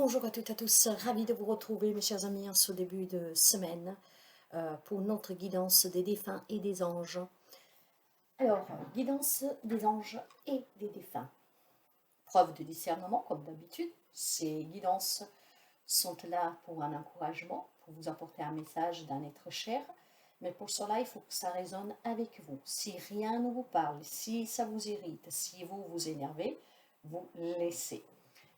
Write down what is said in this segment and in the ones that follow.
Bonjour à toutes et à tous, ravi de vous retrouver mes chers amis en ce début de semaine pour notre guidance des défunts et des anges. Alors, guidance des anges et des défunts. Preuve de discernement comme d'habitude, ces guidances sont là pour un encouragement, pour vous apporter un message d'un être cher, mais pour cela il faut que ça résonne avec vous. Si rien ne vous parle, si ça vous irrite, si vous vous énervez, vous laissez.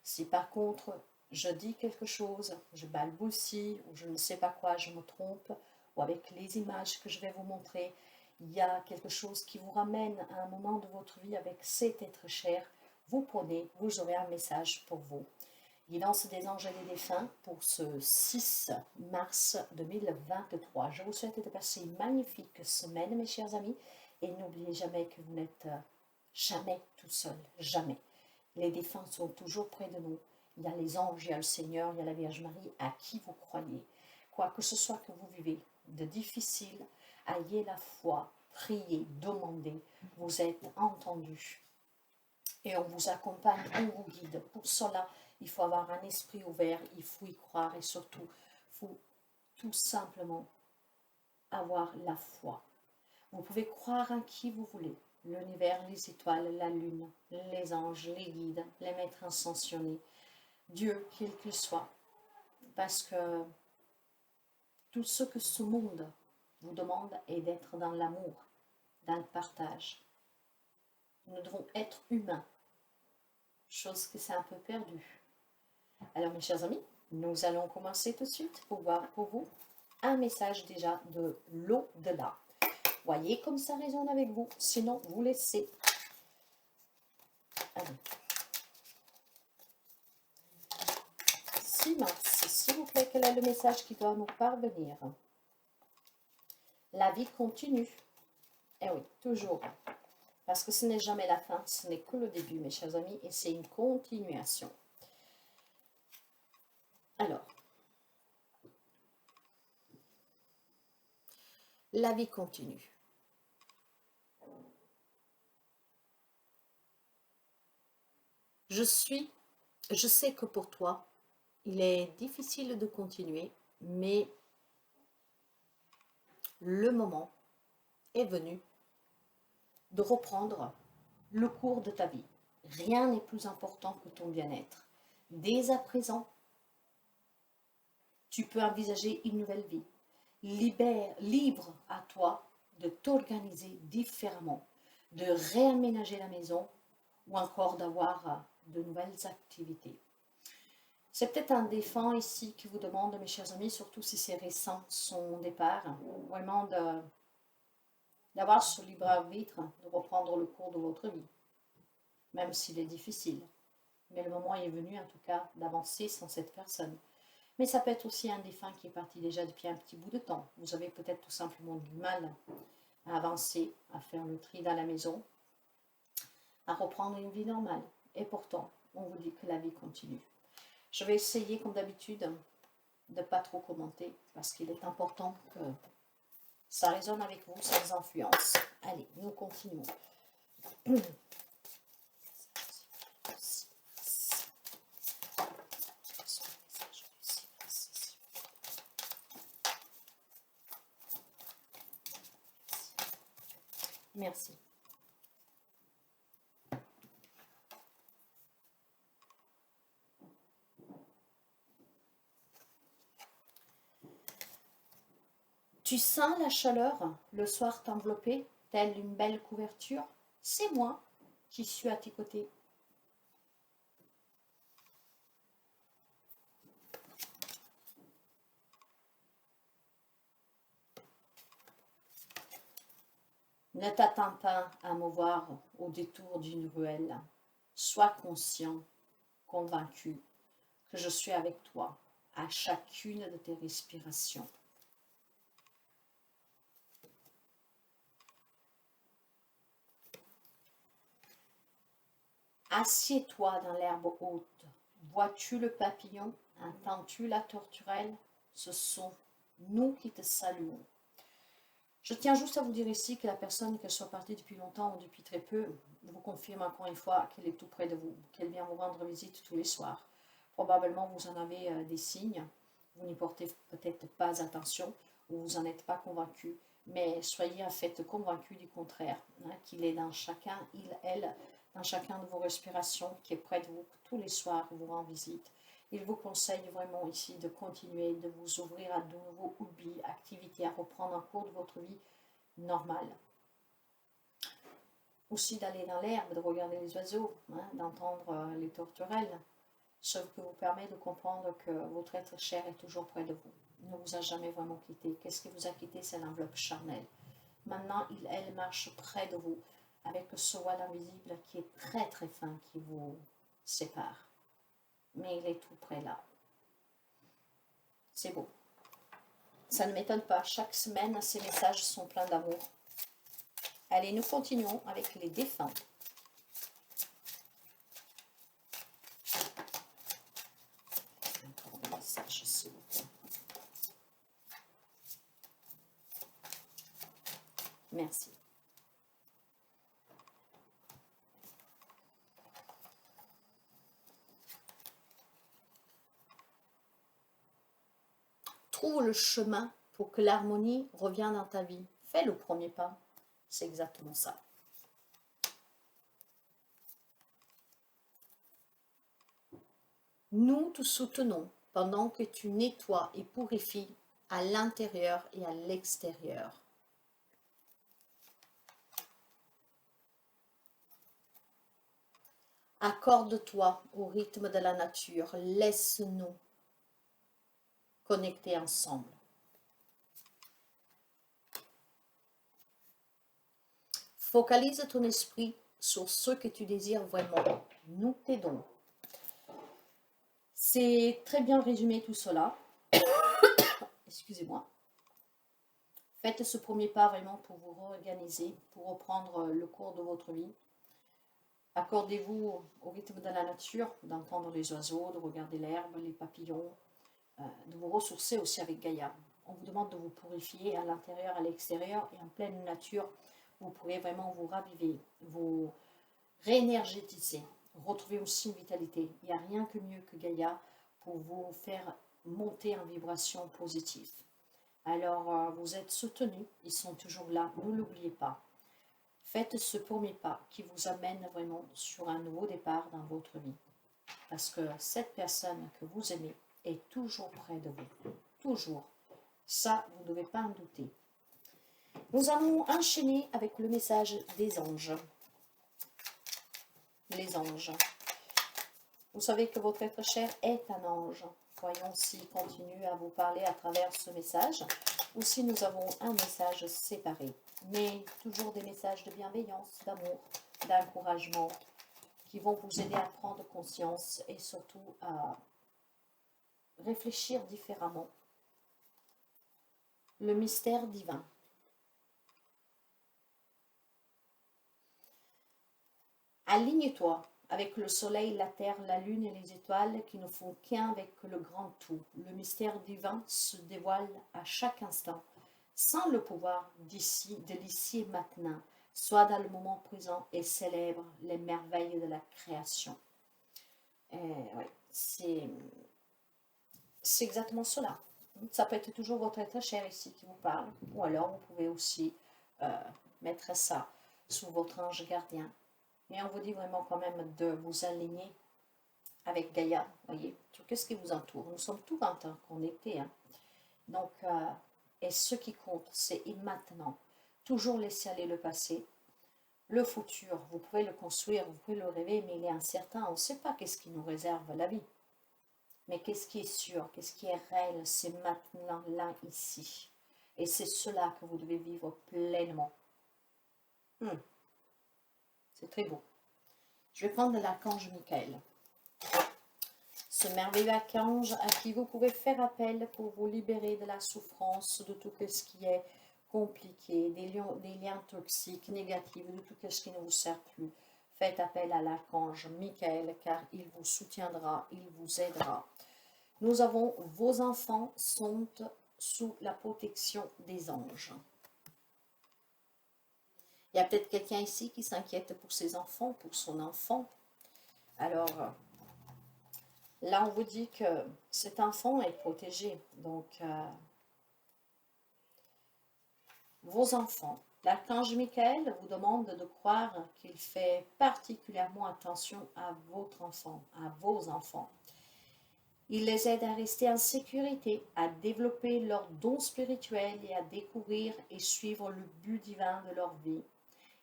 Si par contre je dis quelque chose, je balbutie ou je ne sais pas quoi, je me trompe, ou avec les images que je vais vous montrer, il y a quelque chose qui vous ramène à un moment de votre vie avec cet être cher, vous prenez, vous aurez un message pour vous. Guidance des anges et des défunts pour ce 6 mars 2023. Je vous souhaite de passer une magnifique semaine, mes chers amis, et n'oubliez jamais que vous n'êtes jamais tout seul, jamais. Les défunts sont toujours près de nous. Il y a les anges, il y a le Seigneur, il y a la Vierge Marie à qui vous croyez. Quoi que ce soit que vous vivez de difficile, ayez la foi, priez, demandez, vous êtes entendus. Et on vous accompagne, on vous guide. Pour cela, il faut avoir un esprit ouvert, il faut y croire et surtout, il faut tout simplement avoir la foi. Vous pouvez croire en qui vous voulez. L'univers, les étoiles, la lune, les anges, les guides, les maîtres ascensionnés, Dieu, quel qu'il soit. Parce que tout ce que ce monde vous demande est d'être dans l'amour, dans le partage. Nous devons être humains, chose que c'est un peu perdu. Alors mes chers amis, nous allons commencer tout de suite pour voir pour vous un message déjà de l'au-delà. Voyez comme ça résonne avec vous, sinon vous laissez. Allez. 6 mars, s'il vous plaît, quel est le message qui doit nous parvenir? La vie continue. Eh oui, toujours. Parce que ce n'est jamais la fin, ce n'est que le début, mes chers amis, et c'est une continuation. Alors, la vie continue. Je sais que pour toi, il est difficile de continuer, mais le moment est venu de reprendre le cours de ta vie. Rien n'est plus important que ton bien-être. Dès à présent, tu peux envisager une nouvelle vie. Libre à toi de t'organiser différemment, de réaménager la maison ou encore d'avoir de nouvelles activités. C'est peut-être un défunt ici qui vous demande, mes chers amis, surtout si c'est récent son départ, vraiment d'avoir ce libre arbitre, de reprendre le cours de votre vie, même s'il est difficile. Mais le moment est venu, en tout cas, d'avancer sans cette personne. Mais ça peut être aussi un défunt qui est parti déjà depuis un petit bout de temps. Vous avez peut-être tout simplement du mal à avancer, à faire le tri dans la maison, à reprendre une vie normale. Et pourtant, on vous dit que la vie continue. Je vais essayer, comme d'habitude, de ne pas trop commenter, parce qu'il est important que ça résonne avec vous sans influence. Allez, nous continuons. Merci. Tu sens la chaleur le soir t'envelopper, telle une belle couverture? C'est moi qui suis à tes côtés. Ne t'attends pas à me voir au détour d'une ruelle. Sois conscient, convaincu que je suis avec toi à chacune de tes respirations. Assieds-toi dans l'herbe haute. Vois-tu le papillon? Entends-tu la tourterelle? Ce sont nous qui te saluons. Je tiens juste à vous dire ici que la personne, qu'elle soit partie depuis longtemps ou depuis très peu, vous confirme encore une fois qu'elle est tout près de vous, qu'elle vient vous rendre visite tous les soirs. Probablement, vous en avez des signes. Vous n'y portez peut-être pas attention ou vous n'en êtes pas convaincu. Mais soyez en fait convaincu du contraire, hein, qu'il est dans chacun, il, elle, dans chacun de vos respirations, qui est près de vous tous les soirs, vous rend visite. Il vous conseille vraiment ici de continuer, de vous ouvrir à de nouveaux hobbies, activités à reprendre en cours de votre vie normale. Aussi d'aller dans l'herbe, de regarder les oiseaux, hein, d'entendre les tourterelles. Ce qui vous permet de comprendre que votre être cher est toujours près de vous. Il ne vous a jamais vraiment quitté. Qu'est-ce qui vous a quitté? C'est l'enveloppe charnelle. Maintenant, il, elle marche près de vous avec ce voile invisible qui est très très fin, qui vous sépare. Mais il est tout près là. C'est beau. Ça ne m'étonne pas. Chaque semaine, ces messages sont pleins d'amour. Allez, nous continuons avec les défunts. Encore des messages, s'il vous plaît. Merci. Trouve le chemin pour que l'harmonie revienne dans ta vie. Fais le premier pas. C'est exactement ça. Nous te soutenons pendant que tu nettoies et purifies à l'intérieur et à l'extérieur. Accorde-toi au rythme de la nature. Laisse-nous connecter ensemble. Focalise ton esprit sur ce que tu désires vraiment. Nous t'aidons. C'est très bien résumé tout cela. Excusez-moi. Faites ce premier pas vraiment pour vous réorganiser, pour reprendre le cours de votre vie. Accordez-vous au rythme de la nature, d'entendre les oiseaux, de regarder l'herbe, les papillons, de vous ressourcer aussi avec Gaïa. On vous demande de vous purifier à l'intérieur, à l'extérieur et en pleine nature. Vous pourrez vraiment vous raviver, vous réénergétiser, retrouver aussi une vitalité. Il n'y a rien que mieux que Gaïa pour vous faire monter en vibration positive. Alors, vous êtes soutenus, ils sont toujours là, ne l'oubliez pas. Faites ce premier pas qui vous amène vraiment sur un nouveau départ dans votre vie. Parce que cette personne que vous aimez est toujours près de vous. Toujours. Ça, vous ne devez pas en douter. Nous allons enchaîner avec le message des anges. Les anges. Vous savez que votre être cher est un ange. Voyons s'il continue à vous parler à travers ce message ou si nous avons un message séparé. Mais toujours des messages de bienveillance, d'amour, d'encouragement qui vont vous aider à prendre conscience et surtout à réfléchir différemment. Le mystère divin. Aligne-toi avec le soleil, la terre, la lune et les étoiles qui ne font qu'un avec le grand tout. Le mystère divin se dévoile à chaque instant, sans le pouvoir d'ici, de l'ici et maintenant. Sois dans le moment présent et célèbre les merveilles de la création. Ouais, c'est exactement cela. Ça peut être toujours votre être cher ici qui vous parle, ou alors vous pouvez aussi mettre ça sous votre ange gardien. Mais on vous dit vraiment quand même de vous aligner avec Gaïa, voyez, sur ce qui vous entoure. Nous sommes tous interconnectés. Hein. Donc, et ce qui compte, c'est maintenant. Toujours laisser aller le passé. Le futur, vous pouvez le construire, vous pouvez le rêver, mais il est incertain. On ne sait pas qu'est-ce qui nous réserve la vie. Mais qu'est-ce qui est sûr, qu'est-ce qui est réel, c'est maintenant, là, ici. Et c'est cela que vous devez vivre pleinement. C'est très beau. Je vais prendre l'archange Michael. Ce merveilleux archange à qui vous pouvez faire appel pour vous libérer de la souffrance, de tout ce qui est compliqué, des liens toxiques, négatifs, de tout ce qui ne vous sert plus. Faites appel à l'archange Michael car il vous soutiendra, il vous aidera. Nous avons, vos enfants sont sous la protection des anges. Il y a peut-être quelqu'un ici qui s'inquiète pour ses enfants, pour son enfant. Alors, Là, on vous dit que cet enfant est protégé. Donc, vos enfants, l'archange Michael vous demande de croire qu'il fait particulièrement attention à votre enfant, à vos enfants. Il les aide à rester en sécurité, à développer leurs dons spirituels et à découvrir et suivre le but divin de leur vie.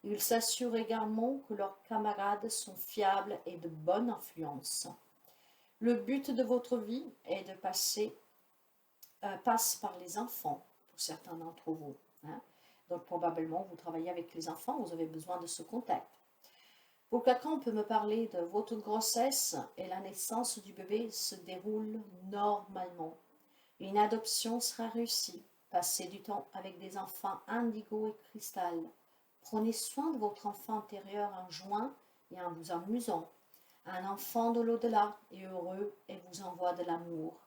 Il s'assure également que leurs camarades sont fiables et de bonne influence. Le but de votre vie est de passe par les enfants, pour certains d'entre vous. Hein. Donc probablement vous travaillez avec les enfants, vous avez besoin de ce contact. Pour quelqu'un, on peut me parler de votre grossesse et la naissance du bébé se déroule normalement. Une adoption sera réussie. Passez du temps avec des enfants indigo et cristal. Prenez soin de votre enfant intérieur en jouant et en vous amusant. Un enfant de l'au-delà est heureux et vous envoie de l'amour.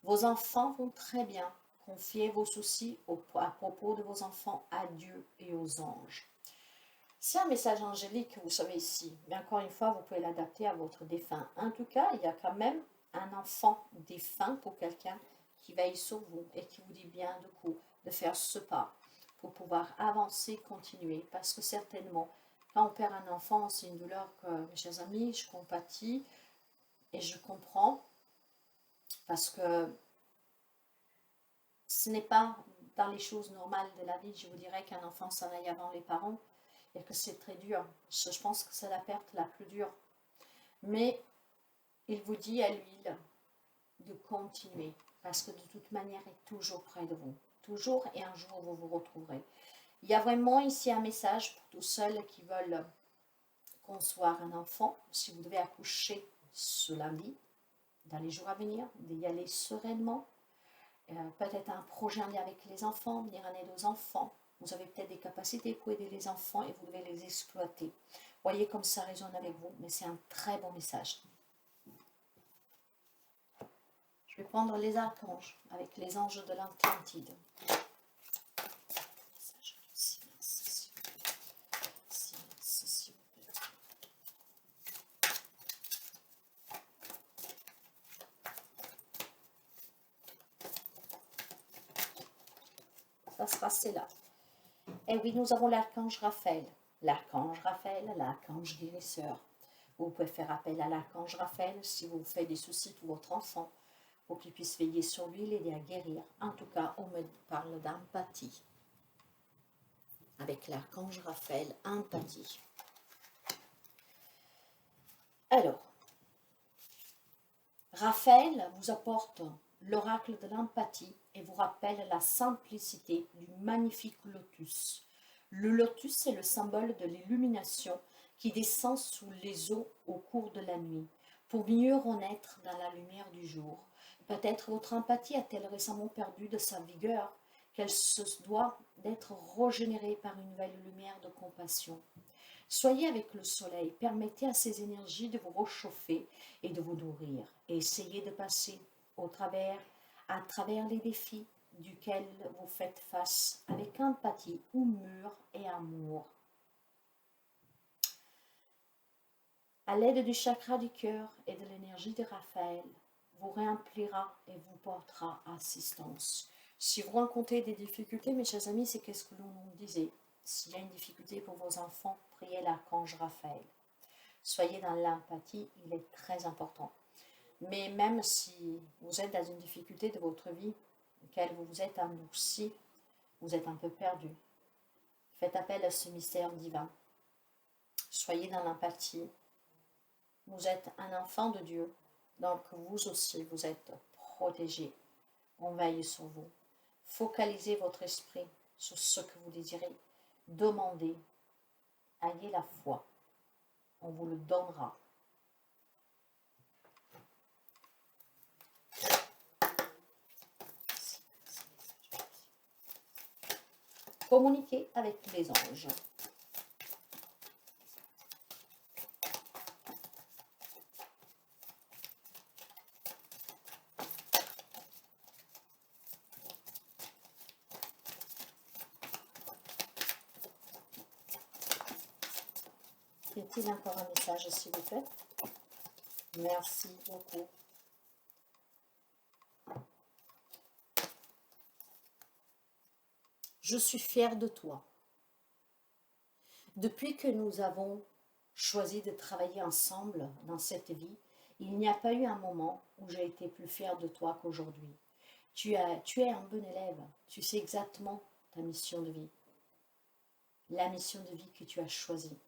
Vos enfants vont très bien. Confiez vos soucis à propos de vos enfants à Dieu et aux anges. C'est un message angélique, vous savez ici, mais encore une fois, vous pouvez l'adapter à votre défunt. En tout cas, il y a quand même un enfant défunt pour quelqu'un qui veille sur vous et qui vous dit bien de coup de faire ce pas pour pouvoir avancer, continuer. Parce que certainement, quand on perd un enfant, c'est une douleur que, mes chers amis, je compatis et je comprends. Parce que ce n'est pas dans les choses normales de la vie, je vous dirais qu'un enfant s'en aille avant les parents et que c'est très dur. Je pense que c'est la perte la plus dure. Mais il vous dit à l'huile de continuer parce que de toute manière, il est toujours près de vous. Toujours, et un jour, vous vous retrouverez. Il y a vraiment ici un message pour tous ceux qui veulent concevoir un enfant. Si vous devez accoucher ce lundi, dans les jours à venir, d'y aller sereinement. Peut-être un projet en lien avec les enfants, venir en aide aux enfants. Vous avez peut-être des capacités pour aider les enfants et vous devez les exploiter. Voyez comme ça résonne avec vous, mais c'est un très bon message. Je vais prendre les archanges avec les anges de l'Atlantide. Ça sera cela. Et oui, nous avons l'archange Raphaël. L'archange Raphaël, l'archange guérisseur. Vous pouvez faire appel à l'archange Raphaël si vous faites des soucis pour votre enfant, pour qu'il puisse veiller sur lui, l'aider à guérir. En tout cas, on me parle d'empathie. Avec l'archange Raphaël, empathie. Alors, Raphaël vous apporte l'oracle de l'empathie et vous rappelle la simplicité du magnifique lotus. Le lotus est le symbole de l'illumination qui descend sous les eaux au cours de la nuit, pour mieux renaître dans la lumière du jour. Peut-être votre empathie a-t-elle récemment perdu de sa vigueur, qu'elle se doit d'être régénérée par une nouvelle lumière de compassion. Soyez avec le soleil, permettez à ces énergies de vous réchauffer et de vous nourrir. Et essayez de passer à travers les défis duquel vous faites face avec empathie, humour et amour. À l'aide du chakra du cœur et de l'énergie de Raphaël, vous réemplira et vous portera assistance. Si vous rencontrez des difficultés, mes chers amis, c'est qu'est-ce que l'on nous disait. S'il y a une difficulté pour vos enfants, priez l'archange Raphaël. Soyez dans l'empathie, il est très important. Mais même si vous êtes dans une difficulté de votre vie, laquelle vous vous êtes endurci, vous êtes un peu perdu, faites appel à ce mystère divin. Soyez dans l'empathie. Vous êtes un enfant de Dieu, donc vous aussi, vous êtes protégé. On veille sur vous. Focalisez votre esprit sur ce que vous désirez. Demandez. Ayez la foi. On vous le donnera. Communiquez avec les anges. Y a-t-il encore un message, s'il vous plaît? Merci beaucoup. Je suis fière de toi. Depuis que nous avons choisi de travailler ensemble dans cette vie, il n'y a pas eu un moment où j'ai été plus fière de toi qu'aujourd'hui. Tu es un bon élève, tu sais exactement ta mission de vie, la mission de vie que tu as choisie.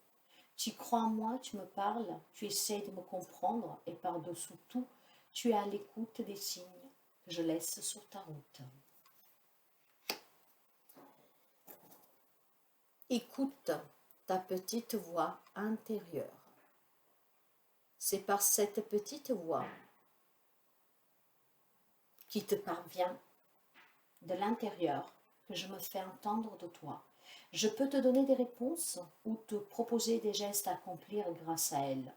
Tu crois en moi, tu me parles, tu essaies de me comprendre et par-dessous tout, tu es à l'écoute des signes que je laisse sur ta route. Écoute ta petite voix intérieure. C'est par cette petite voix qui te parvient de l'intérieur que je me fais entendre de toi. Je peux te donner des réponses ou te proposer des gestes à accomplir grâce à elles.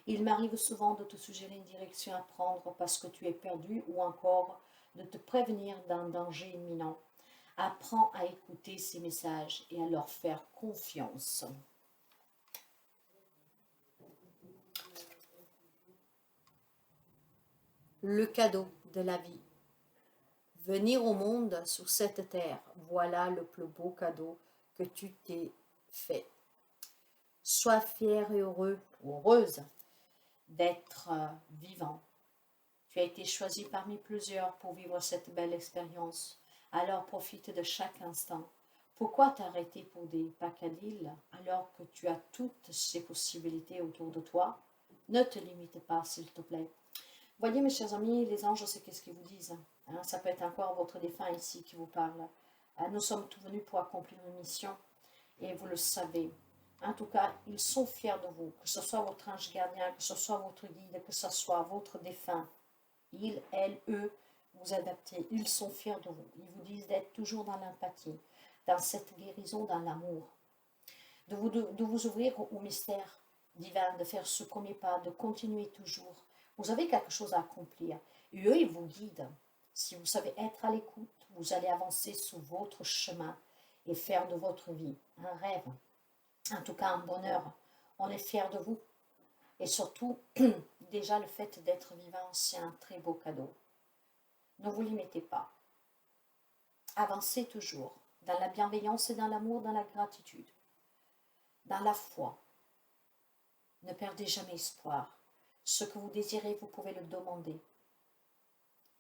Il m'arrive souvent de te suggérer une direction à prendre parce que tu es perdu ou encore de te prévenir d'un danger imminent. Apprends à écouter ces messages et à leur faire confiance. Le cadeau de la vie. Venir au monde sur cette terre, voilà le plus beau cadeau que tu t'es fait. Sois fier et heureux ou heureuse d'être vivant. Tu as été choisi parmi plusieurs pour vivre cette belle expérience. Alors profite de chaque instant. Pourquoi t'arrêter pour des pacadilles alors que tu as toutes ces possibilités autour de toi? Ne te limite pas, s'il te plaît. Voyez, mes chers amis, les anges, c'est qu'est-ce qu'ils vous disent. Ça peut être encore votre défunt ici qui vous parle. Nous sommes tous venus pour accomplir une mission et vous le savez. En tout cas, ils sont fiers de vous, que ce soit votre ange gardien, que ce soit votre guide, que ce soit votre défunt. Ils, elles, eux, vous adaptez. Ils sont fiers de vous. Ils vous disent d'être toujours dans l'empathie, dans cette guérison, dans l'amour. De vous ouvrir au mystère divin, de faire ce premier pas, de continuer toujours. Vous avez quelque chose à accomplir. Et eux, ils vous guident. Si vous savez être à l'écoute, vous allez avancer sur votre chemin et faire de votre vie un rêve. En tout cas, un bonheur. On est fiers de vous. Et surtout, déjà le fait d'être vivant, c'est un très beau cadeau. Ne vous limitez pas. Avancez toujours dans la bienveillance et dans l'amour, dans la gratitude, dans la foi. Ne perdez jamais espoir. Ce que vous désirez, vous pouvez le demander.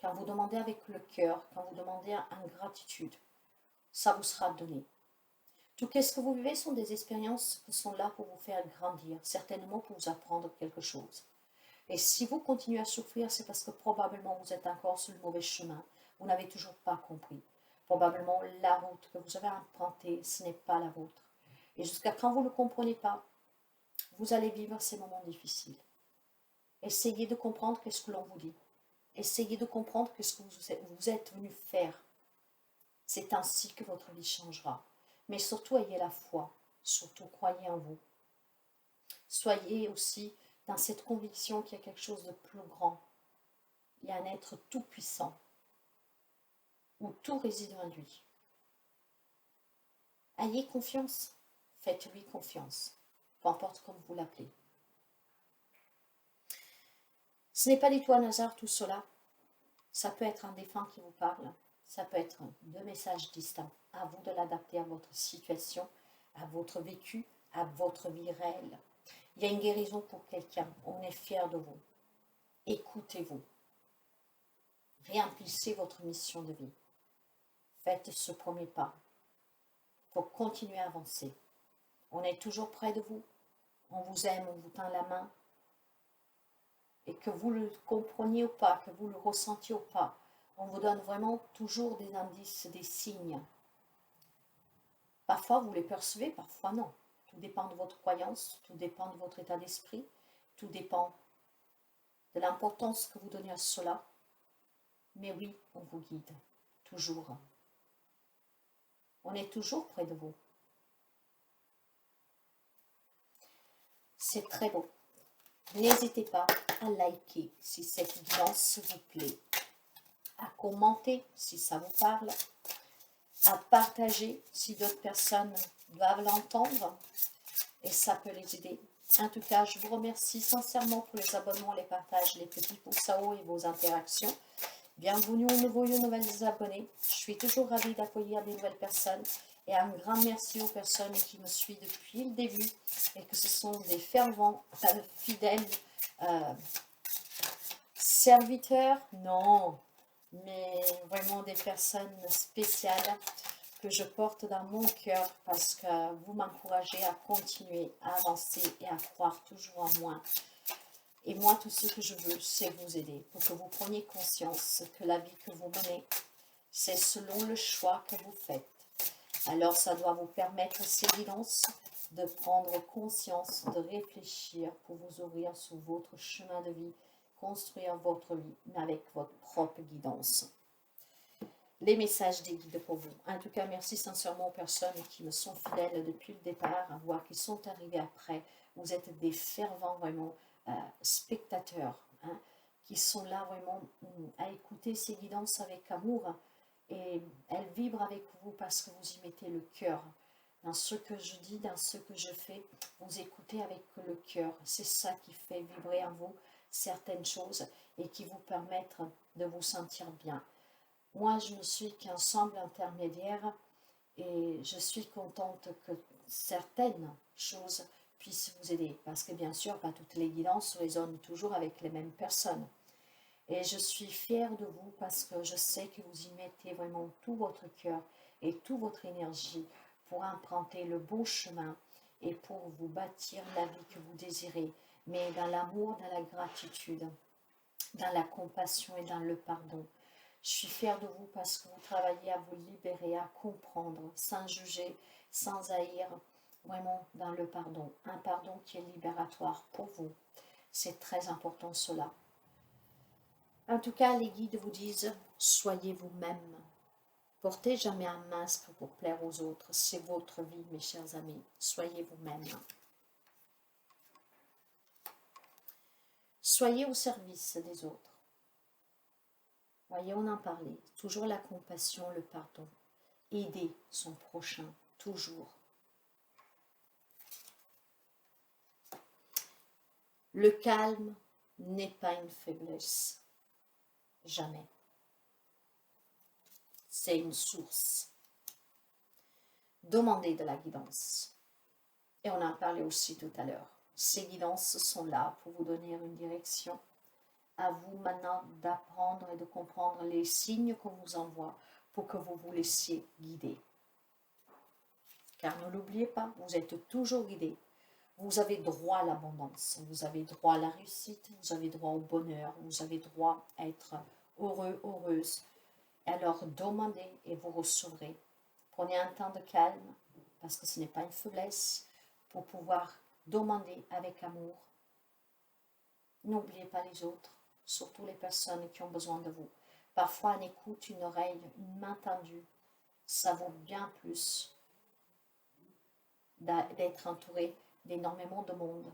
Quand vous demandez avec le cœur, quand vous demandez en gratitude, ça vous sera donné. Tout ce que vous vivez sont des expériences qui sont là pour vous faire grandir, certainement pour vous apprendre quelque chose. Et si vous continuez à souffrir, c'est parce que probablement vous êtes encore sur le mauvais chemin. Vous n'avez toujours pas compris. Probablement la route que vous avez empruntée, ce n'est pas la vôtre. Et jusqu'à quand vous ne le comprenez pas, vous allez vivre ces moments difficiles. Essayez de comprendre ce que l'on vous dit. Essayez de comprendre ce que vous êtes venu faire. C'est ainsi que votre vie changera. Mais surtout, ayez la foi. Surtout, croyez en vous. Soyez aussi dans cette conviction qu'il y a quelque chose de plus grand. Il y a un être tout-puissant, où tout réside en lui. Ayez confiance. Faites-lui confiance. Peu importe comme vous l'appelez. Ce n'est pas du tout un hasard tout cela. Ça peut être un défunt qui vous parle. Ça peut être deux messages distincts. À vous de l'adapter à votre situation, à votre vécu, à votre vie réelle. Il y a une guérison pour quelqu'un. On est fiers de vous. Écoutez-vous. Réemplissez votre mission de vie. Faites ce premier pas pour continuer à avancer. On est toujours près de vous. On vous aime, on vous tend la main. Et que vous le compreniez ou pas, que vous le ressentiez ou pas, on vous donne vraiment toujours des indices, des signes. Parfois vous les percevez, parfois non. Tout dépend de votre croyance, tout dépend de votre état d'esprit, tout dépend de l'importance que vous donnez à cela. Mais oui, on vous guide, toujours. On est toujours près de vous. C'est très beau. N'hésitez pas à liker si cette guidance vous plaît, à commenter si ça vous parle, à partager si d'autres personnes doivent l'entendre et ça peut les aider. En tout cas, je vous remercie sincèrement pour les abonnements, les partages, les petits pouces à haut et vos interactions. Bienvenue aux nouveaux et aux nouvelles abonnés. Je suis toujours ravie d'accueillir des nouvelles personnes Et un grand merci aux personnes qui me suivent depuis le début et que ce sont des fervents, fidèles serviteurs, non, mais vraiment des personnes spéciales que je porte dans mon cœur parce que vous m'encouragez à continuer, à avancer et à croire toujours en moi. Et moi, tout ce que je veux, c'est vous aider pour que vous preniez conscience que la vie que vous menez, c'est selon le choix que vous faites. Alors, ça doit vous permettre, ces guidances, de prendre conscience, de réfléchir pour vous ouvrir sur votre chemin de vie, construire votre vie, mais avec votre propre guidance. Les messages des guides pour vous. En tout cas, merci sincèrement aux personnes qui me sont fidèles depuis le départ, voire qui sont arrivées après. Vous êtes des fervents, vraiment, spectateurs, hein, qui sont là vraiment à écouter ces guidances avec amour. Et elles vibrent avec vous parce que vous y mettez le cœur. Dans ce que je dis, dans ce que je fais, vous écoutez avec le cœur. C'est ça qui fait vibrer en vous certaines choses et qui vous permettent de vous sentir bien. Moi, je ne suis qu'un semble intermédiaire et je suis contente que certaines choses puissent vous aider. Parce que bien sûr, pas toutes les guidances résonnent toujours avec les mêmes personnes. Et je suis fière de vous parce que je sais que vous y mettez vraiment tout votre cœur et toute votre énergie pour emprunter le bon chemin et pour vous bâtir la vie que vous désirez, mais dans l'amour, dans la gratitude, dans la compassion et dans le pardon. Je suis fière de vous parce que vous travaillez à vous libérer, à comprendre, sans juger, sans haïr, vraiment dans le pardon. Un pardon qui est libératoire pour vous. C'est très important cela. En tout cas, les guides vous disent, soyez vous-même. Portez jamais un masque pour plaire aux autres. C'est votre vie, mes chers amis. Soyez vous-même. Soyez au service des autres. Voyez, on en parlait. Toujours la compassion, le pardon. Aider son prochain, toujours. Le calme n'est pas une faiblesse. Jamais. C'est une source. Demandez de la guidance. Et on en parlait aussi tout à l'heure. Ces guidances sont là pour vous donner une direction. À vous maintenant d'apprendre et de comprendre les signes qu'on vous envoie pour que vous vous laissiez guider. Car ne l'oubliez pas, vous êtes toujours guidé. Vous avez droit à l'abondance, vous avez droit à la réussite, vous avez droit au bonheur, vous avez droit à être heureux, heureuse. Et alors demandez et vous recevrez. Prenez un temps de calme, parce que ce n'est pas une faiblesse, pour pouvoir demander avec amour. N'oubliez pas les autres, surtout les personnes qui ont besoin de vous. Parfois, une écoute, une oreille, une main tendue, ça vaut bien plus d'être entouré d'énormément de monde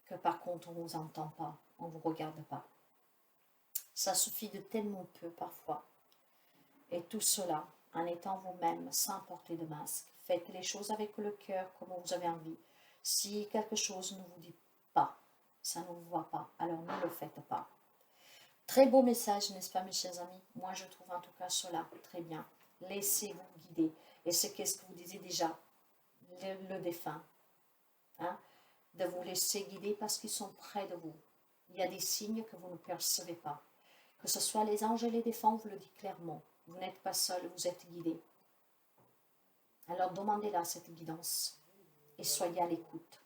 que par contre on ne vous entend pas, on ne vous regarde pas. Ça suffit de tellement peu parfois. Et tout cela, en étant vous-même, sans porter de masque. Faites les choses avec le cœur comme vous avez envie. Si quelque chose ne vous dit pas, ça ne vous voit pas, alors ne le faites pas. Très beau message, n'est-ce pas mes chers amis? Moi je trouve en tout cas cela très bien. Laissez-vous guider. Et c'est qu'est-ce que vous disiez déjà, le défunt. Hein? De vous laisser guider parce qu'ils sont près de vous. Il y a des signes que vous ne percevez pas. Que ce soit les anges et les défunts, vous le dit clairement. Vous n'êtes pas seul, vous êtes guidé. Alors demandez-la cette guidance et soyez à l'écoute.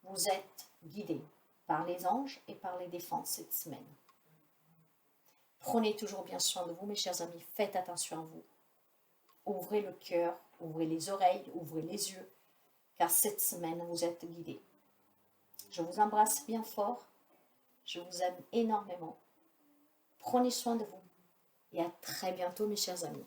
Vous êtes guidé par les anges et par les défunts cette semaine. Prenez toujours bien soin de vous, mes chers amis. Faites attention à vous. Ouvrez le cœur, ouvrez les oreilles, ouvrez les yeux, car cette semaine, vous êtes guidés. Je vous embrasse bien fort. Je vous aime énormément. Prenez soin de vous et à très bientôt, mes chers amis.